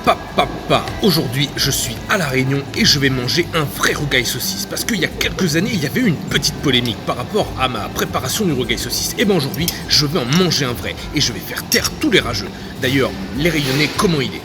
Papa, aujourd'hui je suis à La Réunion et je vais manger un vrai rougail saucisse parce qu'il y a quelques années il y avait eu une petite polémique par rapport à ma préparation du rougail saucisse. Et ben aujourd'hui je vais en manger un vrai et je vais faire taire tous les rageux. D'ailleurs, les Réunionnais, comment il est?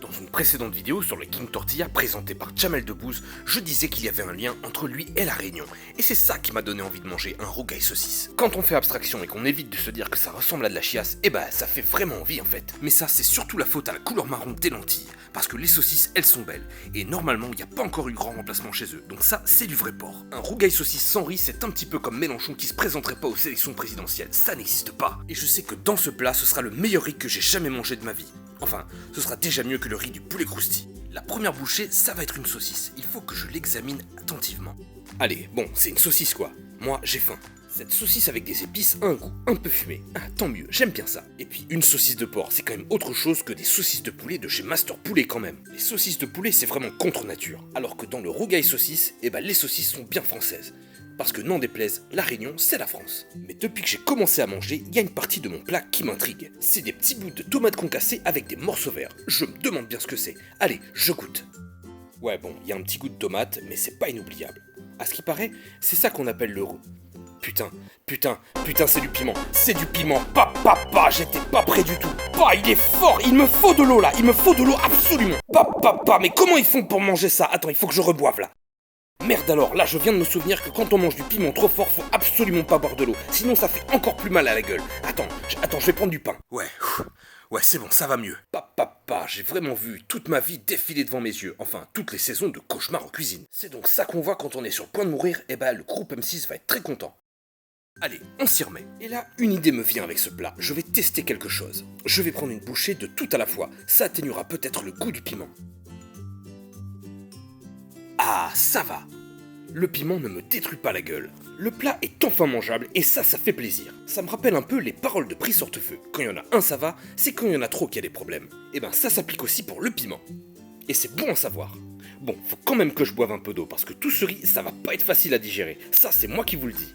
Dans une précédente vidéo sur le King Tortilla présentée par Jamel Debbouze, je disais qu'il y avait un lien entre lui et La Réunion. Et c'est ça qui m'a donné envie de manger un rougail saucisse. Quand on fait abstraction et qu'on évite de se dire que ça ressemble à de la chiasse, et bah ça fait vraiment envie en fait. Mais ça c'est surtout la faute à la couleur marron des lentilles. Parce que les saucisses elles sont belles. Et normalement il n'y a pas encore eu grand remplacement chez eux. Donc ça c'est du vrai porc. Un rougail saucisse sans riz c'est un petit peu comme Mélenchon qui se présenterait pas aux élections présidentielles. Ça n'existe pas. Et je sais que dans ce plat ce sera le meilleur riz que j'ai jamais mangé de ma vie. Enfin, ce sera déjà mieux que le riz du poulet crousti. La première bouchée, ça va être une saucisse. Il faut que je l'examine attentivement. Allez, bon, c'est une saucisse quoi. Moi, j'ai faim. Cette saucisse avec des épices a un goût un peu fumé. Ah, tant mieux, j'aime bien ça. Et puis, une saucisse de porc, c'est quand même autre chose que des saucisses de poulet de chez Master Poulet quand même. Les saucisses de poulet, c'est vraiment contre nature. Alors que dans le rougail saucisse, les saucisses sont bien françaises. Parce que n'en déplaise, La Réunion, c'est la France. Mais depuis que j'ai commencé à manger, il y a une partie de mon plat qui m'intrigue. C'est des petits bouts de tomates concassées avec des morceaux verts. Je me demande bien ce que c'est. Allez, je goûte. Ouais bon, il y a un petit goût de tomate, mais c'est pas inoubliable. À ce qui paraît, c'est ça qu'on appelle le roux. Putain, c'est du piment. C'est du piment. Papa, j'étais pas prêt du tout. Il est fort, il me faut de l'eau là. Il me faut de l'eau absolument. Papa, mais comment ils font pour manger ça? Attends, il faut que je reboive là. Merde alors, là je viens de me souvenir que quand on mange du piment trop fort, faut absolument pas boire de l'eau, sinon ça fait encore plus mal à la gueule. Attends, je vais prendre du pain. Ouais, c'est bon, ça va mieux. Papa, j'ai vraiment vu toute ma vie défiler devant mes yeux, enfin, toutes les saisons de cauchemar en cuisine. C'est donc ça qu'on voit quand on est sur le point de mourir, le groupe M6 va être très content. Allez, on s'y remet. Et là, une idée me vient avec ce plat, je vais tester quelque chose. Je vais prendre une bouchée de tout à la fois, ça atténuera peut-être le goût du piment. Ah, ça va. Le piment ne me détruit pas la gueule. Le plat est enfin mangeable et ça fait plaisir. Ça me rappelle un peu les paroles de Prix Hortefeux. Quand il y en a un, ça va, c'est quand il y en a trop qu'il y a des problèmes. Et ça s'applique aussi pour le piment. Et c'est bon à savoir. Bon, faut quand même que je boive un peu d'eau parce que tout ce riz, ça va pas être facile à digérer. Ça, c'est moi qui vous le dis.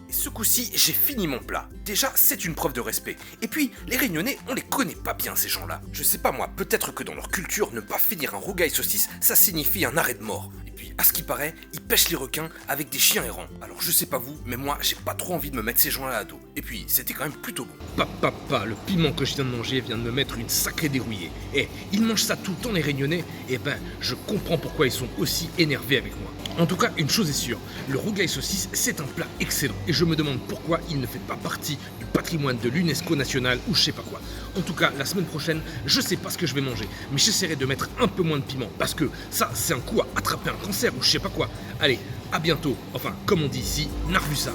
Et ce coup-ci, j'ai fini mon plat. Déjà, c'est une preuve de respect. Et puis, les Réunionnais, on les connaît pas bien ces gens-là. Je sais pas moi, peut-être que dans leur culture, ne pas finir un rougail saucisse, ça signifie un arrêt de mort. Et puis, à ce qui paraît, ils pêchent les requins avec des chiens errants. Alors je sais pas vous, mais moi, j'ai pas trop envie de me mettre ces gens-là à dos. Et puis, c'était quand même plutôt bon. Papa, le piment que je viens de manger vient de me mettre une sacrée dérouillée. Ils mangent ça tout le temps les Réunionnais, je comprends pourquoi ils sont aussi énervés avec moi. En tout cas, une chose est sûre, le rougail saucisse, c'est un plat excellent. Et je me demande pourquoi il ne fait pas partie du patrimoine de l'UNESCO national ou je sais pas quoi. En tout cas, la semaine prochaine, je sais pas ce que je vais manger, mais j'essaierai de mettre un peu moins de piment, parce que ça, c'est un coup à attraper un cancer ou je sais pas quoi. Allez, à bientôt. Enfin, comme on dit ici, Narvusa.